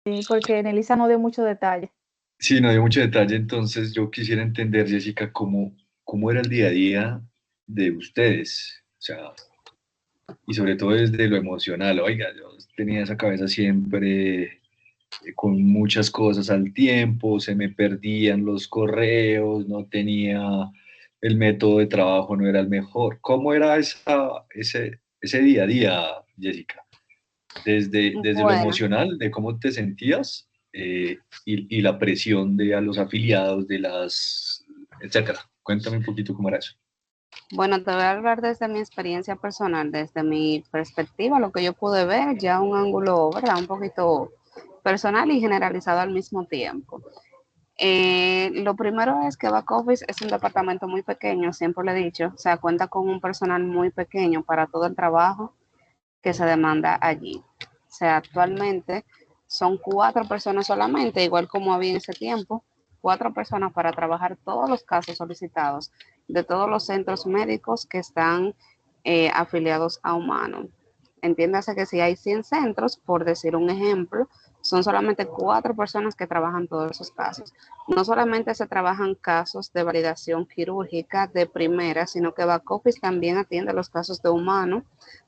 Sí, porque Nelisa no dio mucho detalle. Sí, no dio mucho detalle, entonces yo quisiera entender, Jessica, cómo era el día a día de ustedes, o sea, y sobre todo desde lo emocional. Oiga, yo tenía esa cabeza siempre con muchas cosas al tiempo, se me perdían los correos, no tenía el método de trabajo, no era el mejor. ¿Cómo era ese día a día, Jessica? Desde lo Bueno, emocional, de cómo te sentías y la presión de a los afiliados, etcétera. Cuéntame un poquito cómo era eso. bueno, te voy a hablar desde mi experiencia personal, desde mi perspectiva, lo que yo pude ver, ya un ángulo, ¿verdad? Un poquito personal y generalizado al mismo tiempo. Lo primero es que back office es un departamento muy pequeño, siempre lo he dicho, o sea, cuenta con un personal muy pequeño para todo el trabajo que se demanda allí. O sea, actualmente son 4 personas solamente, igual como había en ese tiempo, 4 personas para trabajar todos los casos solicitados de todos los centros médicos que están afiliados a Humano. Entiéndase que si hay 100 centros, por decir un ejemplo, son solamente 4 personas que trabajan todos esos casos. No solamente se trabajan casos de validación quirúrgica de primera, sino que back office también atiende los casos de humano,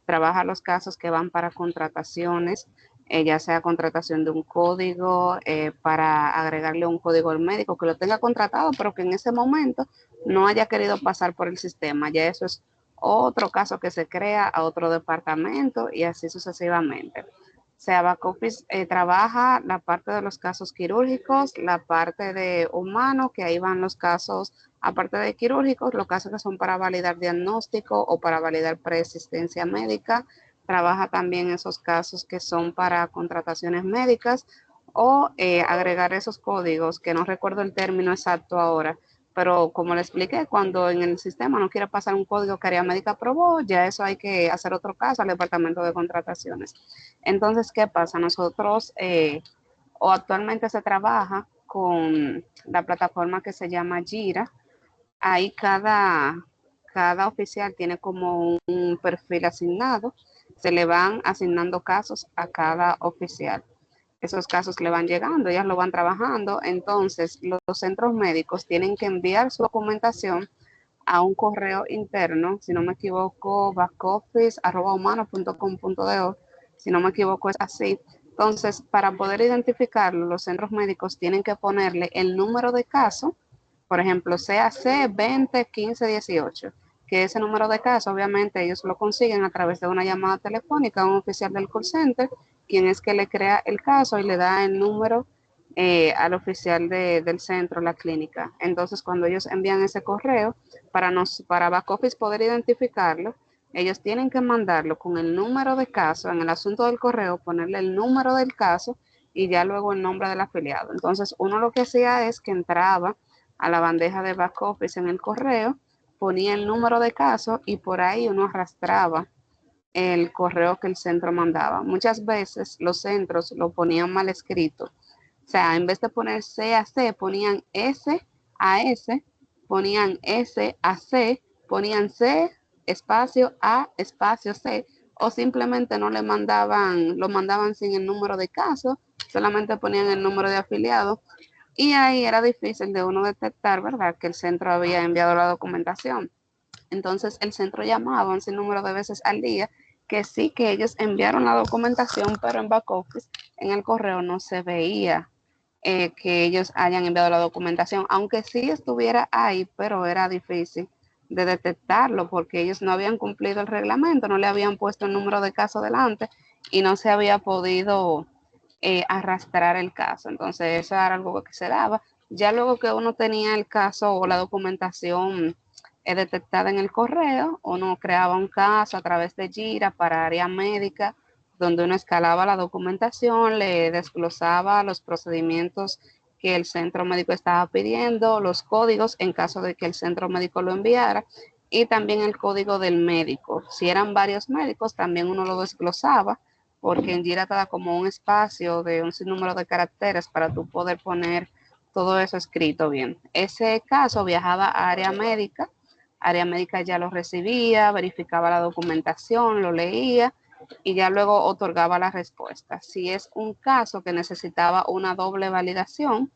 trabaja los casos que van para contrataciones, ya sea contratación de un código, para agregarle un código al médico que lo tenga contratado, pero que en ese momento no haya querido pasar por el sistema. Ya eso es otro caso que se crea a otro departamento y así sucesivamente. O sea, back office trabaja la parte de los casos quirúrgicos, la parte de humano, que ahí van los casos, aparte de quirúrgicos, los casos que son para validar diagnóstico o para validar preexistencia médica. Trabaja también esos casos que son para contrataciones médicas o agregar esos códigos, que no recuerdo el término exacto ahora, pero como le expliqué, cuando en el sistema no quiere pasar un código que área médica aprobó, ya eso hay que hacer otro caso al departamento de contrataciones. Entonces, ¿qué pasa? Nosotros, o actualmente se trabaja con la plataforma que se llama Jira. Ahí cada oficial tiene como un perfil asignado, se le van asignando casos a cada oficial. Esos casos le van llegando, ellas lo van trabajando, entonces los centros médicos tienen que enviar su documentación a un correo interno, si no me equivoco, backoffice@humano.com.do, si no me equivoco es así. Entonces, para poder identificarlo, los centros médicos tienen que ponerle el número de caso, por ejemplo, CAC 20 15 18, que ese número de caso, obviamente, ellos lo consiguen a través de una llamada telefónica a un oficial del call center, quien es que le crea el caso y le da el número al oficial del centro, la clínica. Entonces, cuando ellos envían ese correo, para back office poder identificarlo, ellos tienen que mandarlo con el número de caso, en el asunto del correo, ponerle el número del caso y ya luego el nombre del afiliado. Entonces, uno lo que hacía es que entraba a la bandeja de back office en el correo, ponía el número de caso y por ahí uno arrastraba el correo que el centro mandaba. Muchas veces los centros lo ponían mal escrito. O sea, en vez de poner C a C, ponían S a S, ponían S a C, ponían C espacio A espacio C, o simplemente no le mandaban, lo mandaban sin el número de caso, solamente ponían el número de afiliado y ahí era difícil de uno detectar, ¿verdad?, que el centro había enviado la documentación. Entonces el centro llamaba un sinnúmero de veces al día que sí que ellos enviaron la documentación, pero en back office, en el correo no se veía que ellos hayan enviado la documentación, aunque sí estuviera ahí, pero era difícil de detectarlo porque ellos no habían cumplido el reglamento, no le habían puesto el número de caso delante y no se había podido arrastrar el caso. Entonces eso era algo que se daba. Ya luego que uno tenía el caso o la documentación detectada en el correo, uno creaba un caso a través de Jira para área médica, donde uno escalaba la documentación, le desglosaba los procedimientos que el centro médico estaba pidiendo, los códigos en caso de que el centro médico lo enviara y también el código del médico. Si eran varios médicos, también uno lo desglosaba porque en Jira te da como un espacio de un sinnúmero de caracteres para tú poder poner todo eso escrito bien. Ese caso viajaba a área médica ya lo recibía, verificaba la documentación, lo leía y ya luego otorgaba la respuesta. Si es un caso que necesitaba una doble validación,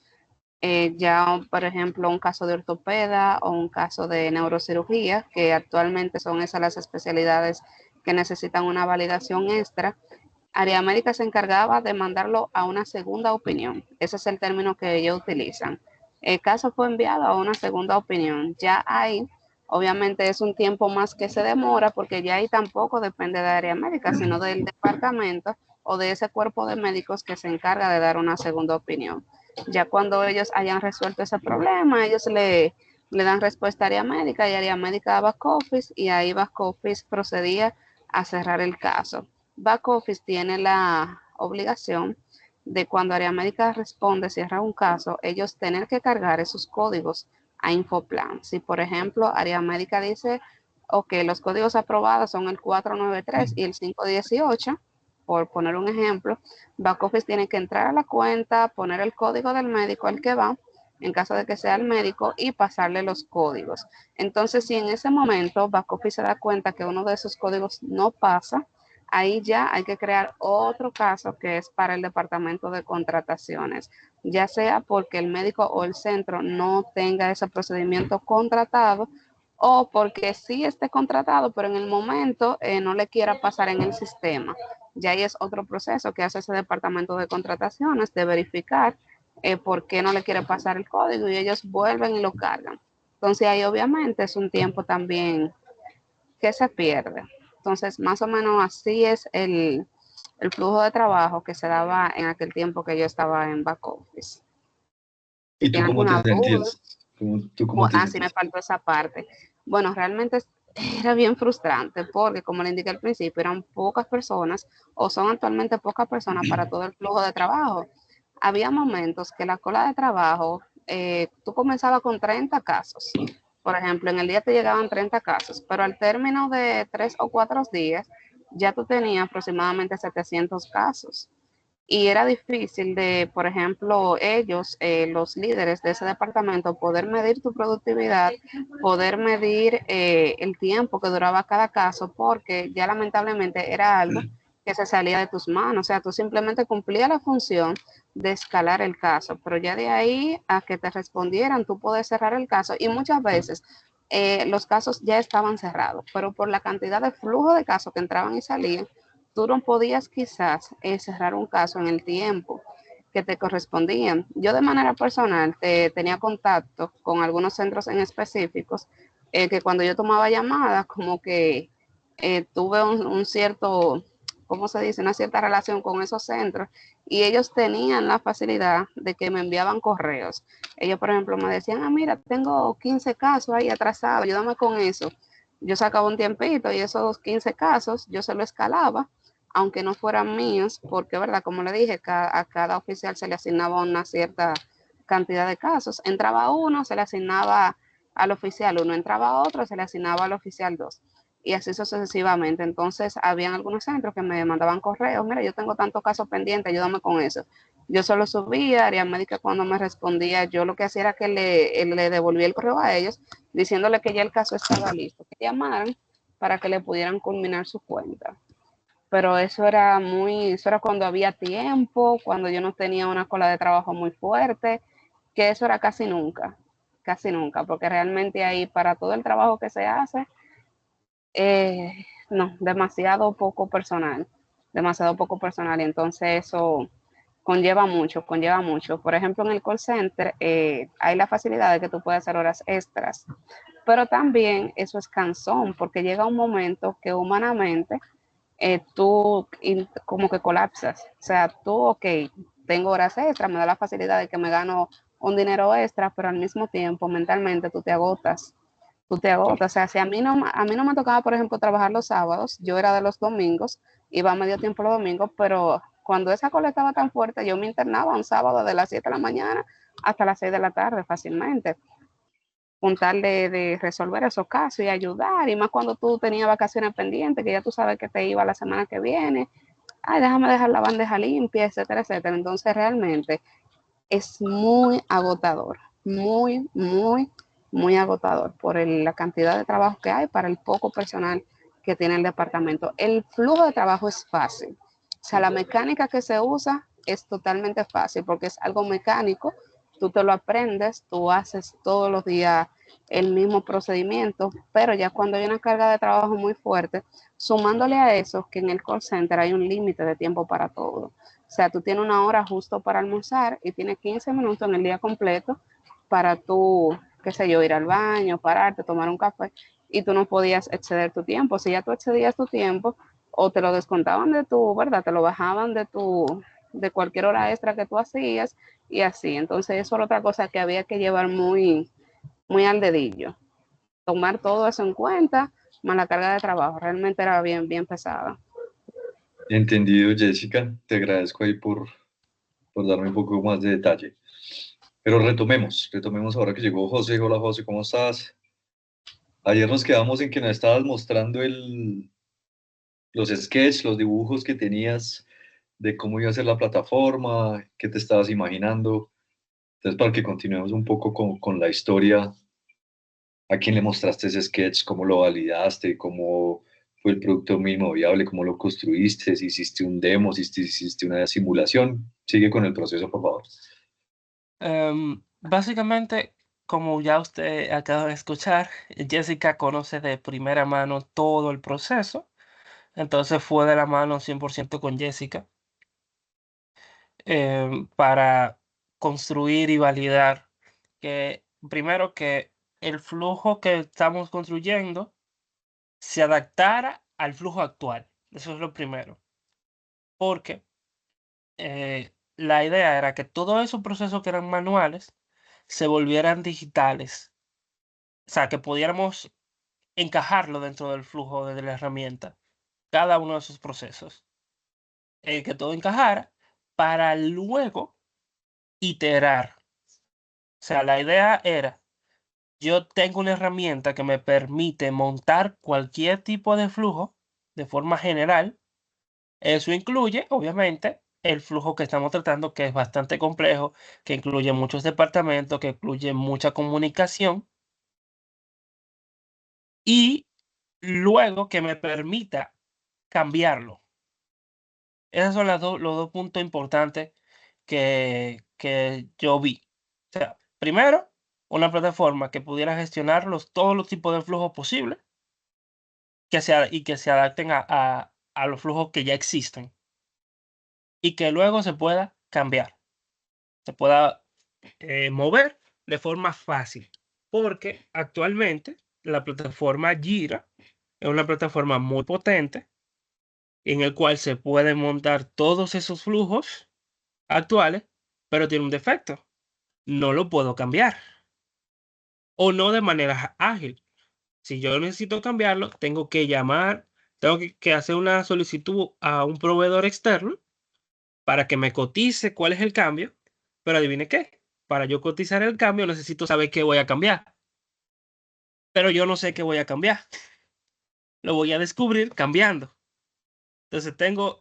ya por ejemplo un caso de ortopeda o un caso de neurocirugía, que actualmente son esas las especialidades que necesitan una validación extra, Área Médica se encargaba de mandarlo a una segunda opinión. Ese es el término que ellos utilizan. El caso fue enviado a una segunda opinión. Ya ahí, obviamente, es un tiempo más que se demora porque ya ahí tampoco depende de Área Médica, sino del departamento o de ese cuerpo de médicos que se encarga de dar una segunda opinión. Ya cuando ellos hayan resuelto ese problema, ellos le dan respuesta a Área Médica y Área Médica a Back Office y ahí Back Office procedía a cerrar el caso. Back Office tiene la obligación de cuando Área Médica responde, cierra un caso, ellos tener que cargar esos códigos a Infoplan. Si, por ejemplo, Área Médica dice, ok, los códigos aprobados son el 493 y el 518, por poner un ejemplo, Back Office tiene que entrar a la cuenta, poner el código del médico al que va, en caso de que sea el médico, y pasarle los códigos. Entonces, si en ese momento Back Office se da cuenta que uno de esos códigos no pasa, ahí ya hay que crear otro caso que es para el departamento de contrataciones, ya sea porque el médico o el centro no tenga ese procedimiento contratado o porque sí esté contratado, pero en el momento no le quiera pasar en el sistema. Ya ahí es otro proceso que hace ese departamento de contrataciones de verificar por qué no le quiere pasar el código y ellos vuelven y lo cargan. Entonces ahí obviamente es un tiempo también que se pierde. Entonces, más o menos así es el flujo de trabajo que se daba en aquel tiempo que yo estaba en back office. Si ¿Y tú tiene cómo te alguna duda, sentías? ¿Tú cómo te sí me sentías? faltó esa parte. Bueno, realmente era bien frustrante porque, como le indiqué al principio, eran pocas personas o son actualmente pocas personas para todo el flujo de trabajo. Había momentos que la cola de trabajo, tú comenzabas con 30 casos. Por ejemplo, en el día te llegaban 30 casos, pero al término de 3 o 4 días ya tú tenías aproximadamente 700 casos. Y era difícil de, por ejemplo, ellos, los líderes de ese departamento, poder medir tu productividad, poder medir el tiempo que duraba cada caso, porque ya lamentablemente era algo que se salía de tus manos. O sea, tú simplemente cumplías la función de escalar el caso, pero ya de ahí a que te respondieran, tú puedes cerrar el caso. Y muchas veces los casos ya estaban cerrados, pero por la cantidad de flujo de casos que entraban y salían, tú no podías quizás cerrar un caso en el tiempo que te correspondían. Yo de manera personal tenía contacto con algunos centros en específicos que cuando yo tomaba llamadas como que tuve un cierto, ¿cómo se dice? Una cierta relación con esos centros y ellos tenían la facilidad de que me enviaban correos. Ellos, por ejemplo, me decían, ah, mira, tengo 15 casos ahí atrasados, ayúdame con eso. Yo sacaba un tiempito y esos 15 casos yo se lo escalaba aunque no fueran míos, porque, ¿verdad? Como le dije, a cada oficial se le asignaba una cierta cantidad de casos. Entraba uno, se le asignaba al oficial uno, entraba otro, se le asignaba al oficial dos. Y así sucesivamente. Entonces, habían algunos centros que me mandaban correos, mira, yo tengo tantos casos pendientes, ayúdame con eso. Yo solo subía, área médica cuando me respondía, yo lo que hacía era que le devolvía el correo a ellos, diciéndole que ya el caso estaba listo, que llamaran para que le pudieran culminar su cuenta, pero eso era cuando había tiempo, cuando yo no tenía una cola de trabajo muy fuerte, que eso era casi nunca, porque realmente ahí para todo el trabajo que se hace, no, demasiado poco personal, y entonces eso conlleva mucho. Por ejemplo, en el call center hay la facilidad de que tú puedes hacer horas extras, pero también eso es cansón, porque llega un momento que humanamente tú como que colapsas. O sea, tú, ok, tengo horas extras, me da la facilidad de que me gano un dinero extra, pero al mismo tiempo mentalmente tú te agotas. Tú te agotas. O sea, si a mí no me tocaba, por ejemplo, trabajar los sábados, yo era de los domingos, iba a medio tiempo los domingos, pero cuando esa cola estaba tan fuerte, yo me internaba un sábado de las 7 de la mañana hasta las 6 de la tarde fácilmente juntar de resolver esos casos y ayudar, y más cuando tú tenías vacaciones pendientes, que ya tú sabes que te iba la semana que viene, ay, déjame dejar la bandeja limpia, etcétera, etcétera. Entonces realmente es muy agotador, muy agotador por la cantidad de trabajo que hay para el poco personal que tiene el departamento. El flujo de trabajo es fácil. O sea, la mecánica que se usa es totalmente fácil porque es algo mecánico, tú te lo aprendes, tú haces todos los días el mismo procedimiento, pero ya cuando hay una carga de trabajo muy fuerte, sumándole a eso que en el call center hay un límite de tiempo para todo. O sea, tú tienes una hora justo para almorzar y tienes 15 minutos en el día completo para tú, qué sé yo, ir al baño, pararte, tomar un café y tú no podías exceder tu tiempo. Si ya tú excedías tu tiempo, o te lo descontaban de tu, ¿verdad? Te lo bajaban de cualquier hora extra que tú hacías y así. Entonces eso era otra cosa que había que llevar muy al dedillo. Tomar todo eso en cuenta, más la carga de trabajo. Realmente era bien pesada. Entendido, Jessica. Te agradezco ahí por darme un poco más de detalle. Pero retomemos ahora que llegó José. Hola José, ¿cómo estás? Ayer nos quedamos en que nos estabas mostrando los sketches, los dibujos que tenías de cómo iba a ser la plataforma, qué te estabas imaginando. Entonces, para que continuemos un poco con la historia, ¿a quién le mostraste ese sketch? ¿Cómo lo validaste? ¿Cómo fue el producto mínimo viable? ¿Cómo lo construiste? ¿Si hiciste un demo? ¿Si hiciste una simulación? Sigue con el proceso, por favor. Básicamente, como ya usted acaba de escuchar, Jessica conoce de primera mano todo el proceso, entonces fue de la mano 100% con Jessica para construir y validar que, primero, que el flujo que estamos construyendo se adaptara al flujo actual. Eso es lo primero, porque la idea era que todos esos procesos que eran manuales se volvieran digitales. O sea, que pudiéramos encajarlo dentro del flujo de la herramienta, cada uno de esos procesos. Que todo encajara para luego iterar. O sea, la idea era, yo tengo una herramienta que me permite montar cualquier tipo de flujo de forma general. Eso incluye, obviamente, el flujo que estamos tratando, que es bastante complejo, que incluye muchos departamentos, que incluye mucha comunicación. Y luego que me permita cambiarlo. Esos son los dos puntos importantes que yo vi. O sea, primero, una plataforma que pudiera gestionar todos los tipos de flujos posibles y que se adapten a los flujos que ya existen y que luego se pueda cambiar, se pueda mover de forma fácil. Porque actualmente la plataforma Jira es una plataforma muy potente en el cual se pueden montar todos esos flujos actuales, pero tiene un defecto. No lo puedo cambiar o no de manera ágil. Si yo necesito cambiarlo, tengo que llamar, tengo que hacer una solicitud a un proveedor externo para que me cotice cuál es el cambio, pero adivine qué, para yo cotizar el cambio necesito saber qué voy a cambiar, pero yo no sé qué voy a cambiar. Lo voy a descubrir cambiando. Entonces tengo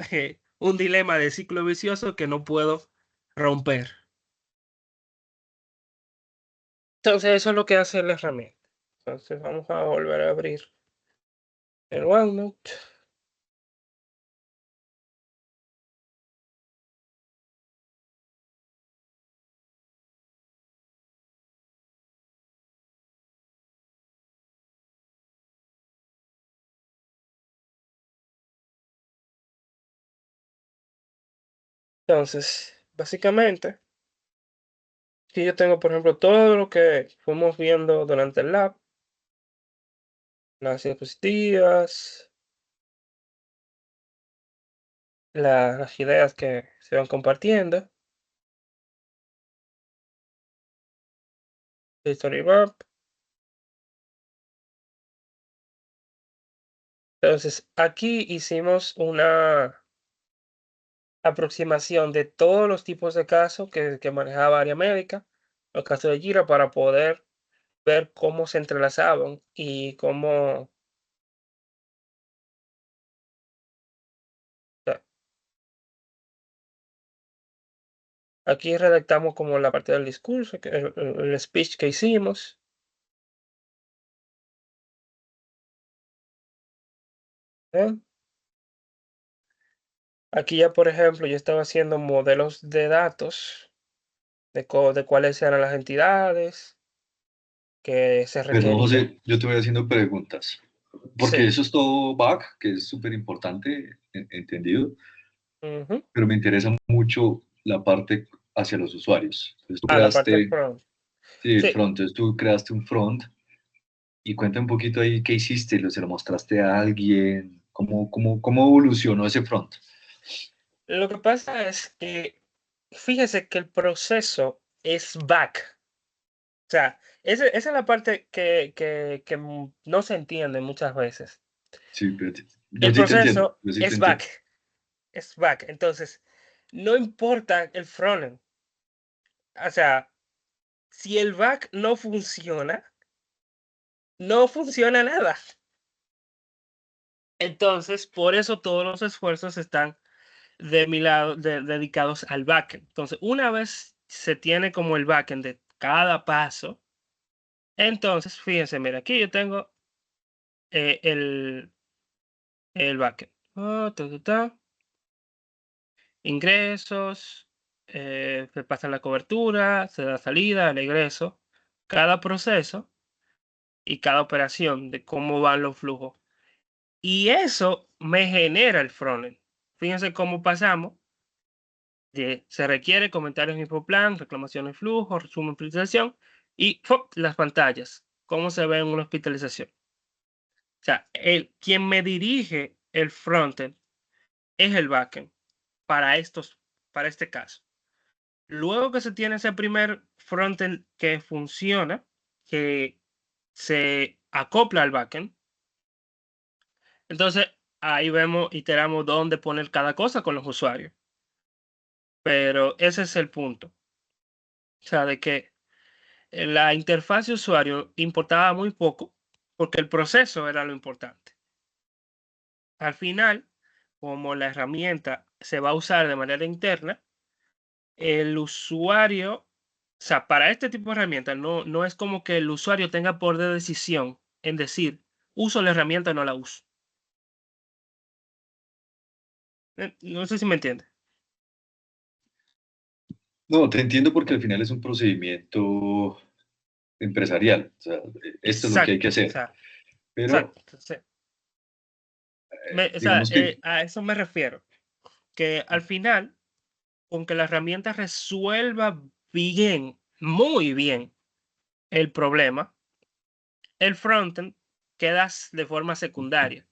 un dilema de ciclo vicioso que no puedo romper. Entonces eso es lo que hace la herramienta. Entonces vamos a volver a abrir el OneNote. Entonces, básicamente, aquí yo tengo, por ejemplo, todo lo que fuimos viendo durante el lab, las diapositivas, las ideas que se van compartiendo, el story map. Entonces, aquí hicimos una aproximación de todos los tipos de casos que manejaba área médica, los casos de Jira, para poder ver cómo se entrelazaban y cómo. sea, Aquí redactamos como la parte del discurso, el speech que hicimos. ¿eh? Aquí ya, por ejemplo, yo estaba haciendo modelos de datos de cuáles eran las entidades que se Perdón, requerían. José, yo te voy haciendo preguntas, porque Sí. eso es todo back, que es súper importante, entendido, Ujú. pero me interesa mucho la parte hacia los usuarios. Entonces tú Ah, la parte creaste, front. sí, el Sí. front, entonces tú creaste un front y cuenta un poquito ahí qué hiciste, ¿se lo mostraste a alguien? ¿Cómo evolucionó ese front? Lo que pasa es que, fíjese que el proceso es back. O sea, esa es la parte que no se entiende muchas veces. Sí, pero yo El sí te entiendo, proceso yo sí te es entiendo. back. Es back. Entonces, no importa el frontend. O sea, si el back no funciona, no funciona nada. Entonces, por eso todos los esfuerzos están de mi lado dedicados al backend. Entonces, una vez se tiene como el backend de cada paso, entonces, fíjense, mira, aquí yo tengo eh, el, el backend. Ingresos, se pasa la cobertura, se da salida, el egreso, cada proceso y cada operación de cómo van los flujos. Y eso me genera el frontend. Fíjense cómo pasamos. Se requiere comentarios en infoplan, reclamación de flujo, resumen de hospitalización y ¡fop! Las pantallas. Cómo se ve en una hospitalización. O sea, quien me dirige el frontend es el backend para para este caso. Luego que se tiene ese primer frontend que funciona, que se acopla al backend, entonces ahí vemos, iteramos dónde poner cada cosa con los usuarios. Pero ese es el punto. O sea, de que la interfaz de usuario importaba muy poco porque el proceso era lo importante. Al final, como la herramienta se va a usar de manera interna, el usuario, o sea, para este tipo de herramientas no es como que el usuario tenga poder de decisión en decir, uso la herramienta o no la uso. No sé si me entiende. No, te entiendo porque al final es un procedimiento empresarial, o sea, esto es lo que hay Exacto, que o hacer, sea, pero exacto. Sí. O sea, digamos que, a eso me refiero. Que al final, con que la herramienta resuelva bien, muy bien el problema, el frontend queda de forma secundaria.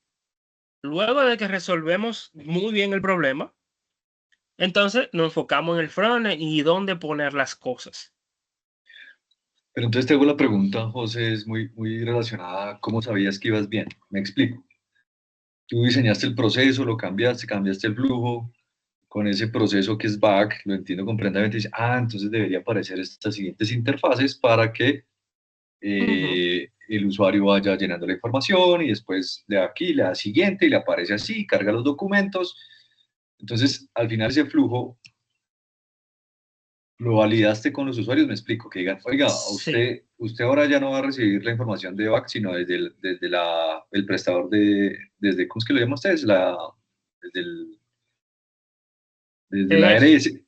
Luego de que resolvemos muy bien el problema, entonces nos enfocamos en el frontend y dónde poner las cosas. pero entonces te hago la pregunta, José, es muy relacionada a cómo sabías que ibas bien. Me explico. Tú diseñaste el proceso, lo cambiaste el flujo, con ese proceso que es back, lo entiendo completamente, dice, entonces debería aparecer estas siguientes interfaces para que Ujú. el usuario vaya llenando la información y después le da aquí, le da siguiente y le aparece así, carga los documentos. Entonces, al final ese flujo lo validaste con los usuarios, me explico, que digan, oiga, Sí, usted ahora ya no va a recibir la información de back, sino desde el prestador desde, ¿cómo es que lo llaman ustedes? Desde, el- desde la es, ARS.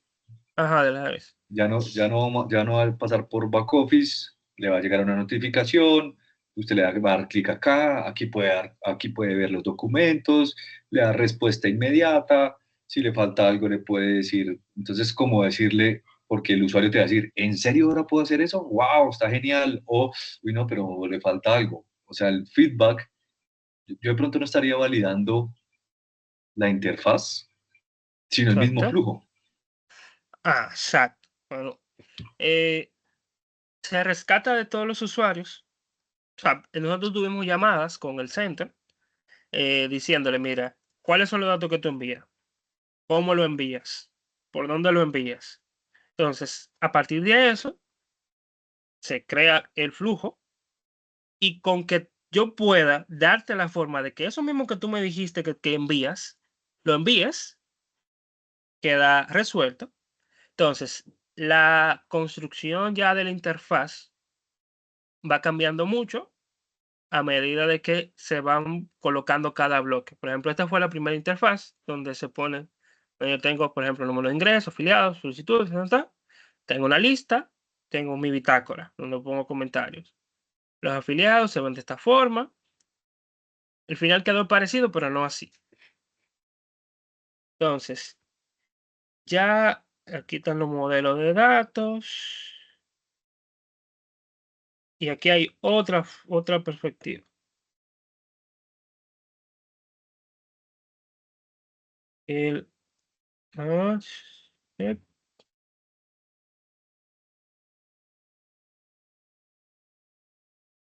ajá, de la vez. Ya no va a pasar por back office, le va a llegar una notificación, usted va a dar clic acá, aquí puede ver los documentos, le da respuesta inmediata, si le falta algo le puede decir, entonces como decirle, porque el usuario te va a decir, ¿en serio ahora puedo hacer eso? ¡Wow! Está genial. O, uy, no, pero le falta algo. O sea, el feedback, yo de pronto no estaría validando la interfaz, sino el mismo Exacto. flujo. Ah, exacto. Bueno, eh, se rescata de todos los usuarios. O sea, nosotros tuvimos llamadas con el center diciéndole, mira, ¿cuáles son los datos que tú envías? ¿Cómo lo envías? ¿Por dónde lo envías? Entonces, a partir de eso, se crea el flujo y con que yo pueda darte la forma de que eso mismo que tú me dijiste que envías, lo envíes, queda resuelto. Entonces, la construcción ya de la interfaz va cambiando mucho a medida de que se van colocando cada bloque. Por ejemplo, esta fue la primera interfaz donde se pone, yo tengo, por ejemplo, número de ingresos, afiliados, solicitudes, tengo una lista, tengo mi bitácora, donde pongo comentarios. Los afiliados se ven de esta forma. El final quedó parecido, pero no así. Entonces, ya aquí están los modelos de datos. Y aquí hay otra perspectiva. El, ah, eh,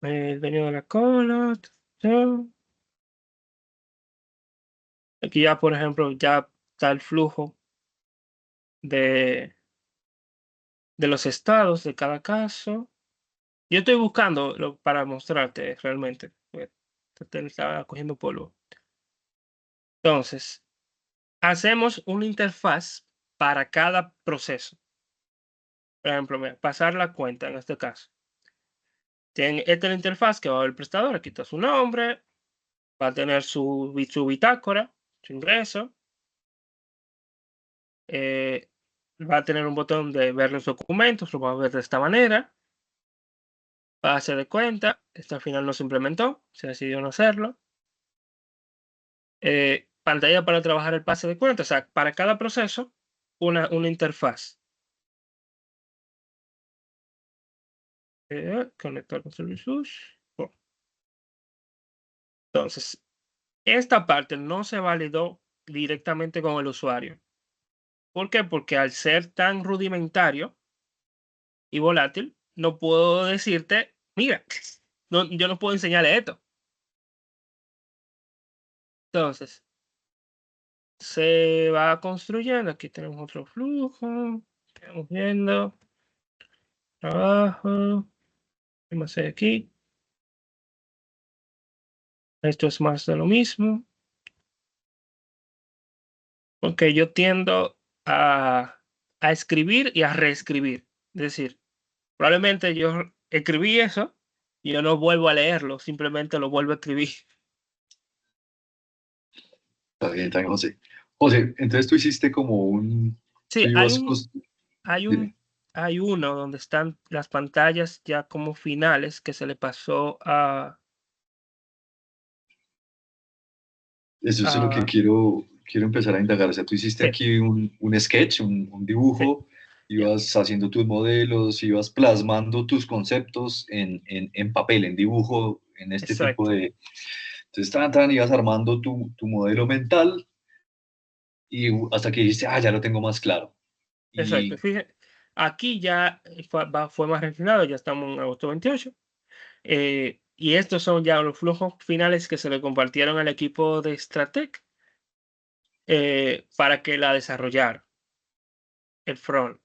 el dueño de la cola. Aquí ya, por ejemplo, ya está el flujo de, de los estados de cada caso. Yo estoy buscando para mostrarte realmente. Te estaba cogiendo polvo. Entonces, hacemos una interfaz para cada proceso. Por ejemplo, mira, pasar la cuenta en este caso. Esta es la interfaz que va a ver el prestador. Aquí está su nombre, va a tener su bitácora, su ingreso. Va a tener un botón de ver los documentos, lo va a ver de esta manera. Base de cuenta, esto al final no se implementó, se decidió no hacerlo. Pantalla para trabajar el pase de cuenta, o sea, para cada proceso, una interfaz. Conectar con servicios. Oh. Entonces, esta parte no se validó directamente con el usuario. ¿Por qué? Porque al ser tan rudimentario y volátil, no puedo decirte, mira, no, yo no puedo enseñarle esto. Entonces, se va construyendo. Aquí tenemos otro flujo. Estamos viendo. Trabajo. ¿Qué más hay aquí? Esto es más de lo mismo. Porque yo tiendo a escribir y a reescribir. Es decir, probablemente yo escribí eso y yo no vuelvo a leerlo, simplemente lo vuelvo a escribir. Está bien, José. José, entonces tú hiciste como Sí, tú ibas, hay dime, hay uno donde están las pantallas ya como finales que se le pasó eso es lo que a quiero empezar a indagar. O sea, tú hiciste sí, aquí un sketch, un sí, dibujo, ya, ibas haciendo tus modelos, ibas plasmando tus conceptos en papel, en dibujo, en este tipo exacto. de... Entonces, ibas armando tu modelo mental y hasta que dijiste, ah, ya lo tengo más claro. Exacto. Y, Fíjate, aquí ya fue más refinado, ya estamos en agosto 28. Y estos son ya los flujos finales que se le compartieron al equipo de Stratec para que la desarrollara, el front.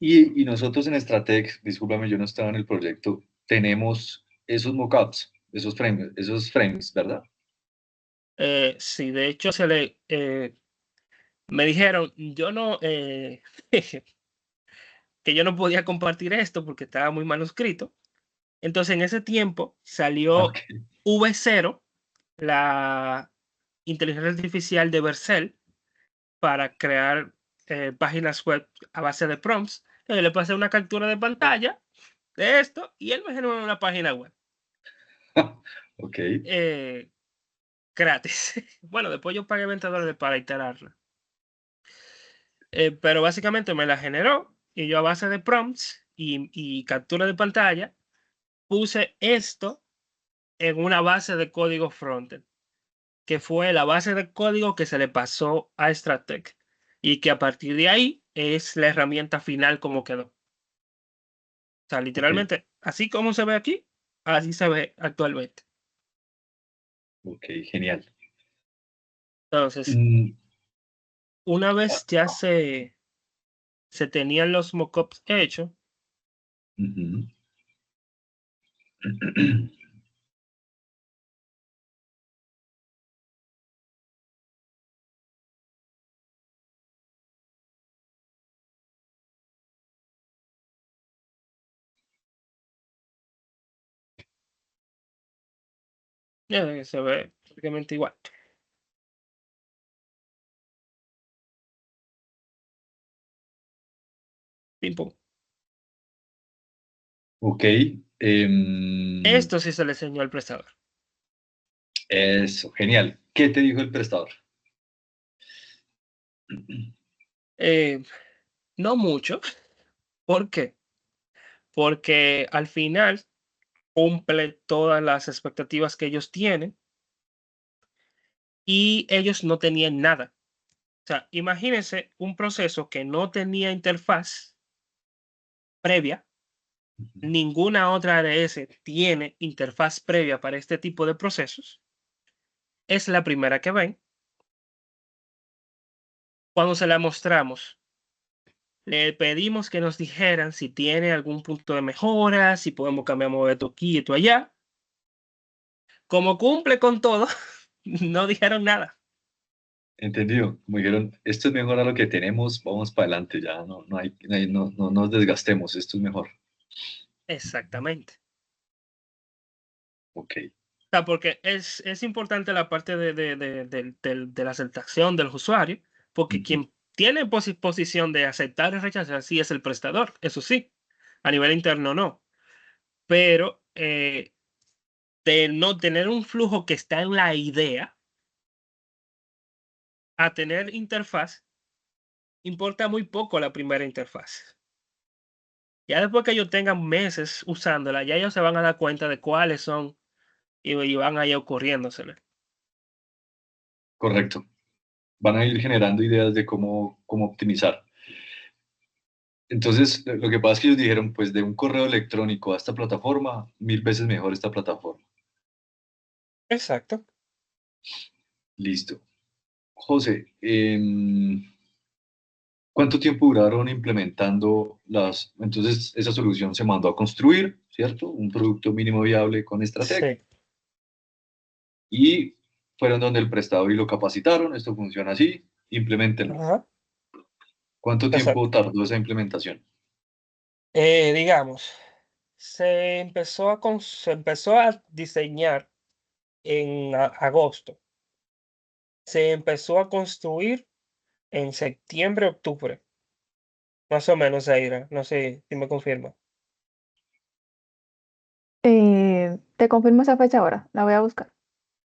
y nosotros en Stratec, discúlpame, yo no estaba en el proyecto, tenemos esos mockups, esos frames, ¿verdad? Sí, de hecho me dijeron, que yo no podía compartir esto porque estaba muy manuscrito. Entonces en ese tiempo Ah, salió ok. V0, la inteligencia artificial de Vercel, para crear páginas web a base de prompts. Entonces le pasé una captura de pantalla de esto y él me generó una página web Ok, eh, gratis. Bueno, después yo pagué $20 para iterarla. Pero básicamente me la generó y yo a base de prompts y captura de pantalla puse esto en una base de código frontend, que fue la base de código que se le pasó a Stratec y que a partir de ahí es la herramienta final como quedó. O sea, ok, literalmente, así como se ve aquí, así se ve actualmente. ok, genial. Entonces, Mm, una ah, vez ya se tenían los mockups hechos, ujú. Se ve prácticamente igual. Pim, pum. Ok. Esto sí se le enseñó al prestador. Eso, genial. ¿Qué te dijo el prestador? Eh, no mucho. ¿Por qué? Porque al final cumple todas las expectativas que ellos tienen y ellos no tenían nada. O sea, imagínense un proceso que no tenía interfaz previa. Ninguna otra ADS tiene interfaz previa para este tipo de procesos. Es la primera que ven. Cuando se la mostramos, le pedimos que nos dijeran si tiene algún punto de mejora, si podemos cambiar esto aquí y esto allá. Como cumple con todo, no dijeron nada. Entendido. Como dijeron, esto es mejor a lo que tenemos, vamos para adelante, ya no nos desgastemos, esto es mejor. Exactamente. Ok. O sea, porque es importante la parte de la aceptación del usuario, porque Ujú. quien tiene posición de aceptar y rechazar sí es el prestador, eso sí, a nivel interno no, pero de no tener un flujo que está en la idea a tener interfaz, importa muy poco la primera interfaz. Ya después que ellos tengan meses usándola, ya ellos se van a dar cuenta de cuáles son y van a ir ocurriéndosele. Correcto. Van a ir generando ideas de cómo optimizar. Entonces, lo que pasa es que ellos dijeron, pues de un correo electrónico a esta plataforma, 1000 veces mejor esta plataforma. Exacto. Listo. José, ¿cuánto tiempo duraron implementando las? Entonces, esa solución se mandó a construir, ¿cierto? Un producto mínimo viable con Stratec. Sí. Y fueron donde el prestador y lo capacitaron. Esto funciona así, implementenlo. Ajá. ¿Cuánto tiempo Exacto. tardó esa implementación? Digamos, se empezó a diseñar en agosto. Se empezó a construir en septiembre, octubre. Más o menos, Zaira. No sé si me confirma. Te confirmo esa fecha ahora, la voy a buscar.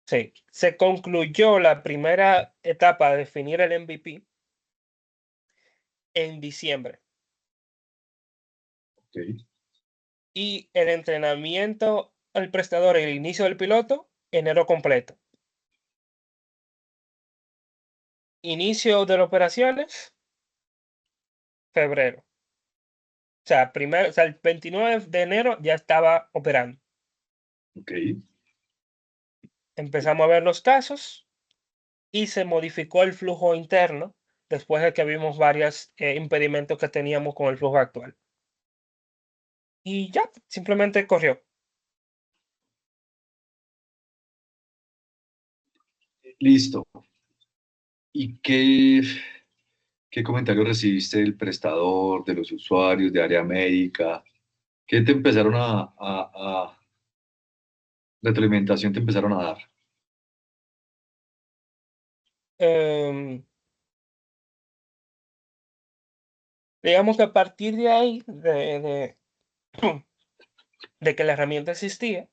Sí. Se concluyó la primera etapa de definir el MVP en diciembre. Ok. Y el entrenamiento al prestador, el inicio del piloto, enero completo. Inicio de las operaciones, febrero. O sea, el 29 de enero ya estaba operando. Ok. Empezamos a ver los casos y se modificó el flujo interno después de que vimos varios impedimentos que teníamos con el flujo actual. Y ya, simplemente corrió. Listo. ¿Y qué comentario recibiste del prestador, de los usuarios, de área médica? ¿Qué te empezaron retroalimentación te empezaron a dar? Em, digamos que a partir de ahí, de que la herramienta existía,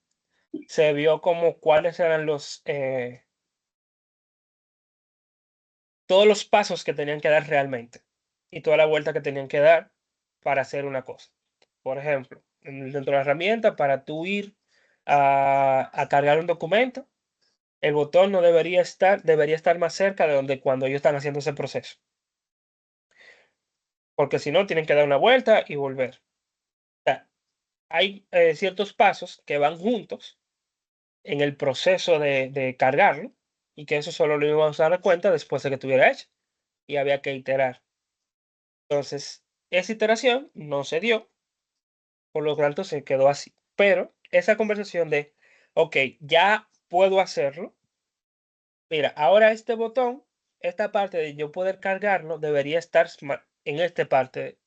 se vio como cuáles eran todos los pasos que tenían que dar realmente y toda la vuelta que tenían que dar para hacer una cosa. Por ejemplo, dentro de la herramienta, para tú ir a cargar un documento, el botón no debería estar más cerca de donde cuando ellos están haciendo ese proceso. Porque si no, tienen que dar una vuelta y volver. O sea, hay ciertos pasos que van juntos en el proceso de cargarlo y que eso solo lo íbamos a dar cuenta después de que estuviera hecho y había que iterar. Entonces, esa iteración no se dio, por lo tanto se quedó así. Pero esa conversación de, ok, ya puedo hacerlo. Mira, ahora este botón, esta parte de yo poder cargarlo, debería estar en esta parte.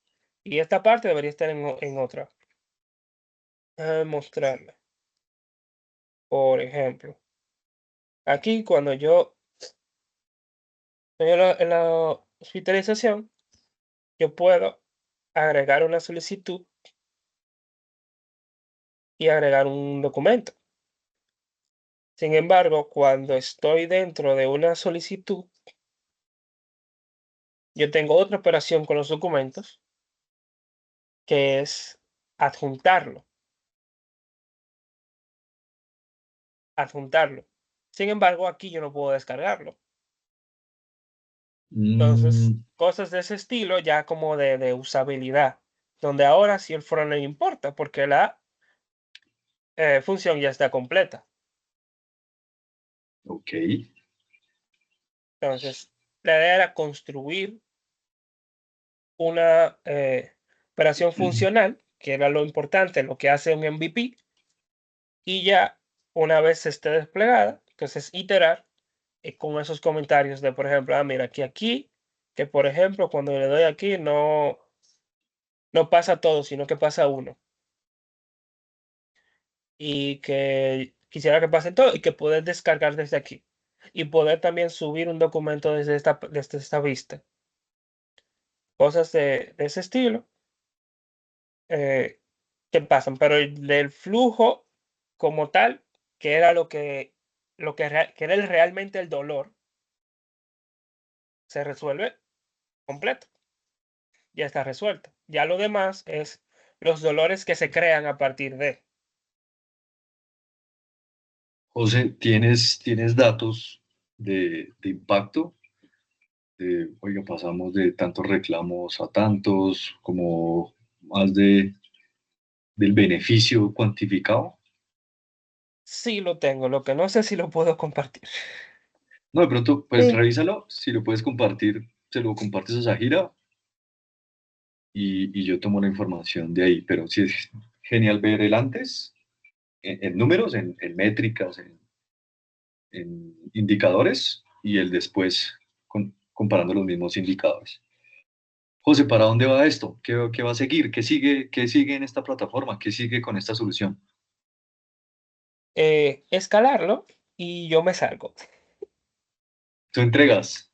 Y esta parte debería estar en otra. Déjame mostrarle. Por ejemplo. Aquí, cuando yo estoy en la hospitalización, yo puedo agregar una solicitud y agregar un documento. Sin embargo, cuando estoy dentro de una solicitud, yo tengo otra operación con los documentos, que es adjuntarlo. Adjuntarlo. Sin embargo, aquí yo no puedo descargarlo. Entonces, Mm, cosas de ese estilo ya como de usabilidad, donde ahora sí el frontend importa porque la función ya está completa. ok. Entonces, la idea era construir una operación funcional, que era lo importante, lo que hace un MVP, y ya una vez esté desplegada, entonces iterar con esos comentarios de, por ejemplo, mira, aquí, que por ejemplo, cuando le doy aquí, no pasa todo, sino que pasa uno. Y que quisiera que pase todo y que poder descargar desde aquí. Y poder también subir un documento desde esta vista. Cosas de ese estilo eh, que pasan, pero el del flujo como tal, que era que era realmente el dolor, se resuelve completo. Ya está resuelto. Ya lo demás es los dolores que se crean a partir de. José, ¿tienes datos de impacto? Oiga, pasamos de tantos reclamos a tantos, como más del beneficio cuantificado. Sí lo tengo, lo que no sé si lo puedo compartir. No, de pronto, pues Sí, revísalo. Si lo puedes compartir, se lo compartes a Zahira y yo tomo la información de ahí. Pero sí es genial ver el antes en números, en métricas, en indicadores y el después comparando los mismos indicadores. José, ¿para dónde va esto? ¿Qué va a seguir? Qué sigue en esta plataforma? ¿Qué sigue con esta solución? Escalarlo y yo me salgo. Tú entregas.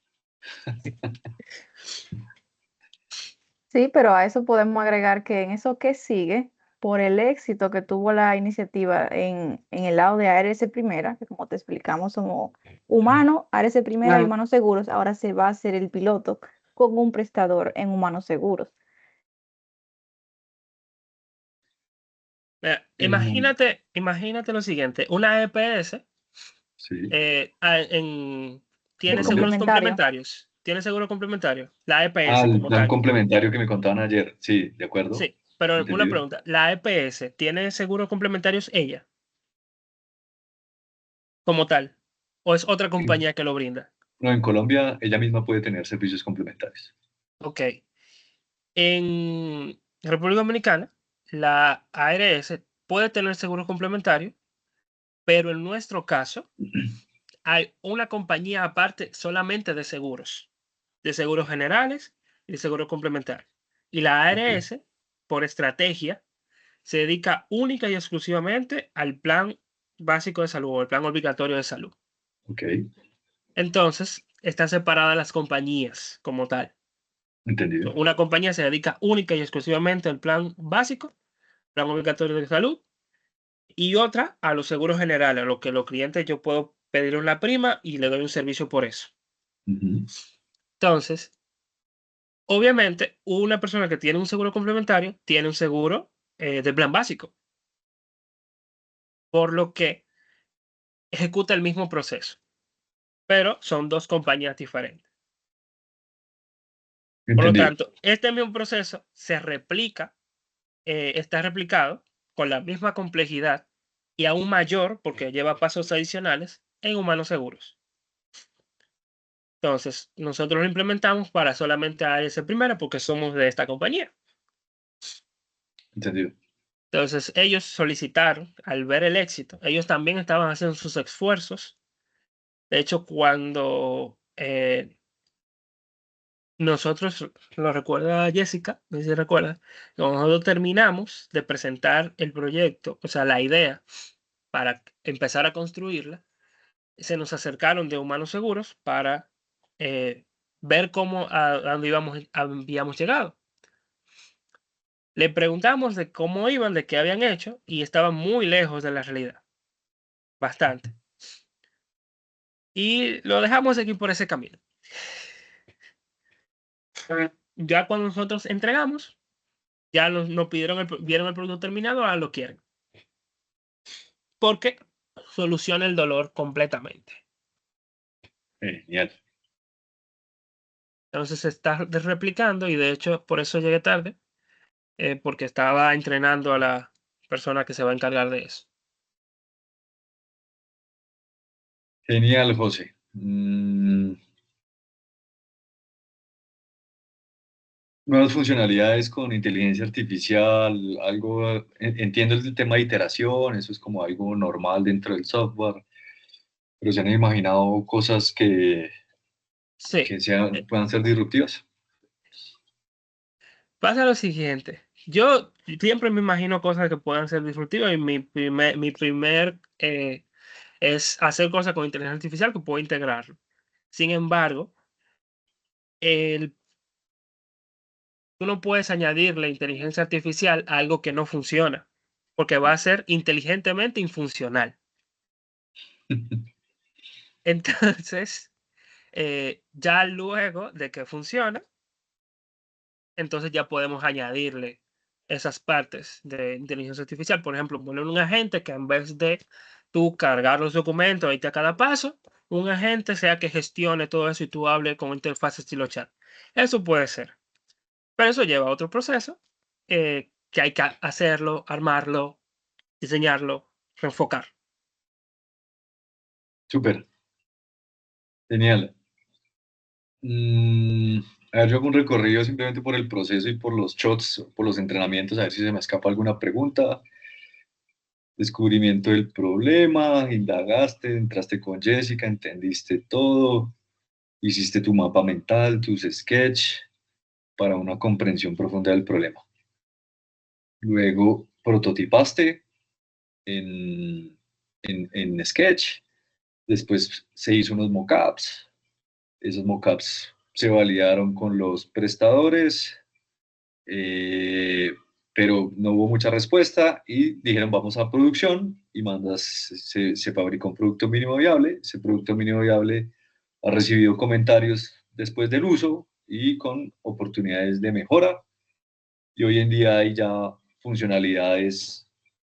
sí, pero a eso podemos agregar que en eso que sigue, por el éxito que tuvo la iniciativa en el lado de ARS Primera, que como te explicamos, somos humanos, ARS Primera y Ah, Humanos Seguros, ahora se va a hacer el piloto con un prestador en Humanos Seguros. Mira, En- imagínate lo siguiente, una EPS sí, eh, a- en- en tiene Colombia. seguros Complementario. complementarios. Tiene seguro complementario. La Ah, EPS el como plan tal. complementario que me contaban ayer. Sí, de acuerdo. Sí, pero una Entendido. pregunta. ¿La EPS tiene seguros complementarios ella como tal? ¿O es otra En- compañía que lo brinda? no, en Colombia ella misma puede tener servicios complementarios. Ok. En República Dominicana, la ARS puede tener seguro complementario, pero en nuestro caso hay una compañía aparte solamente de seguros generales y de seguros complementarios. Y la Ok, ARS, por estrategia, se dedica única y exclusivamente al plan básico de salud o el plan obligatorio de salud. ok, Entonces, están separadas las compañías como tal. entendido. Una compañía se dedica única y exclusivamente al plan básico, plan obligatorio de salud, y otra a los seguros generales, a lo que los clientes yo puedo pedir una prima y le doy un servicio por eso. Ujú, Entonces, obviamente, una persona que tiene un seguro complementario tiene un seguro de plan básico, por lo que ejecuta el mismo proceso, pero son dos compañías diferentes. Por lo entendido. tanto, este mismo proceso se replica, está replicado con la misma complejidad y aún mayor, porque lleva pasos adicionales, en humanos seguros. Entonces, nosotros lo implementamos para solamente AS Primera porque somos de esta compañía. Entendido. Entonces, ellos solicitaron, al ver el éxito, ellos también estaban haciendo sus esfuerzos. De hecho, cuando nosotros, lo recuerda Jessica, no sé si recuerda, cuando nosotros terminamos de presentar el proyecto, o sea, la idea para empezar a construirla, se nos acercaron de Humanos Seguros para ver cómo a dónde habíamos llegado. Le preguntamos de cómo iban, de qué habían hecho, y estaban muy lejos de la realidad. Bastante. Y lo dejamos aquí por ese camino. Ya cuando nosotros entregamos, ya nos pidieron vieron el producto terminado, ahora lo quieren. Porque soluciona el dolor completamente. Genial. Entonces se está replicando y de hecho por eso llegué tarde, porque estaba entrenando a la persona que se va a encargar de eso. Genial, José. Nuevas funcionalidades con inteligencia artificial, algo, entiendo el tema de iteración, eso es como algo normal dentro del software, pero se han imaginado cosas que Sí, puedan ser disruptivas. pasa lo siguiente. Yo siempre me imagino cosas que puedan ser disruptivas y mi primer es hacer cosas con inteligencia artificial que puedo integrarlo. Sin embargo, tú no puedes añadirle inteligencia artificial a algo que no funciona, porque va a ser inteligentemente infuncional. Entonces, ya luego de que funciona, entonces ya podemos añadirle esas partes de inteligencia artificial. Por ejemplo, poner un agente que en vez de tú cargar los documentos ahí a cada paso, un agente sea que gestione todo eso y tú hables con interfaz estilo chat. Eso puede ser. Pero eso lleva a otro proceso que hay que hacerlo, armarlo, diseñarlo, reenfocar. Súper. Genial. A ver, yo hago un recorrido simplemente por el proceso y por los shots, por los entrenamientos, a ver si se me escapa alguna pregunta. Descubrimiento del problema, indagaste, entraste con Jessica, entendiste todo, hiciste tu mapa mental, tus sketch para una comprensión profunda del problema. Luego prototipaste en Sketch, después se hizo unos mockups, esos mockups se validaron con los prestadores, pero no hubo mucha respuesta y dijeron vamos a producción y se fabricó un producto mínimo viable. Ese producto mínimo viable ha recibido comentarios después del uso y con oportunidades de mejora, y hoy en día hay ya funcionalidades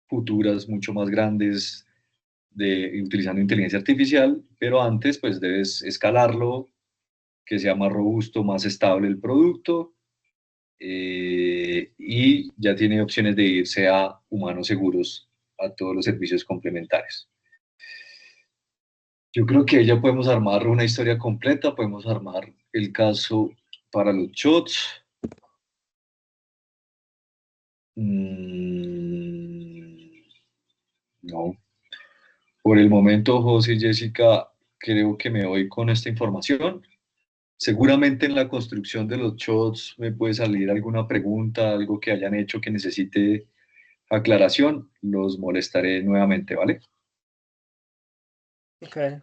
futuras mucho más grandes utilizando inteligencia artificial, pero antes pues debes escalarlo, que sea más robusto, más estable el producto, y ya tiene opciones de irse a humanos seguros, a todos los servicios complementarios. Yo creo que ya podemos armar una historia completa, podemos armar el caso para los shots. No. Por el momento, José y Jessica, creo que me voy con esta información. Seguramente en la construcción de los shots me puede salir alguna pregunta, algo que hayan hecho que necesite aclaración. Los molestaré nuevamente, ¿vale? Okay.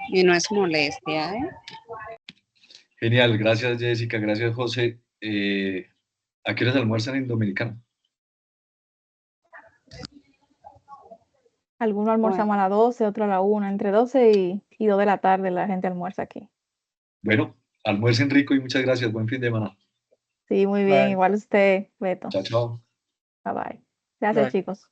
Y no es molestia, ¿eh? Genial, gracias Jessica, gracias José. ¿A qué horas almuerzan en Dominicana? Algunos almorzamos a las 12, otro a la 1, entre 12 y 2 de la tarde la gente almuerza aquí. Bueno, almuercen rico y muchas gracias. Buen fin de semana. Sí, muy bien. Bye. Igual usted, Beto. Chao, chao. Bye bye. Gracias, Bye. chicos.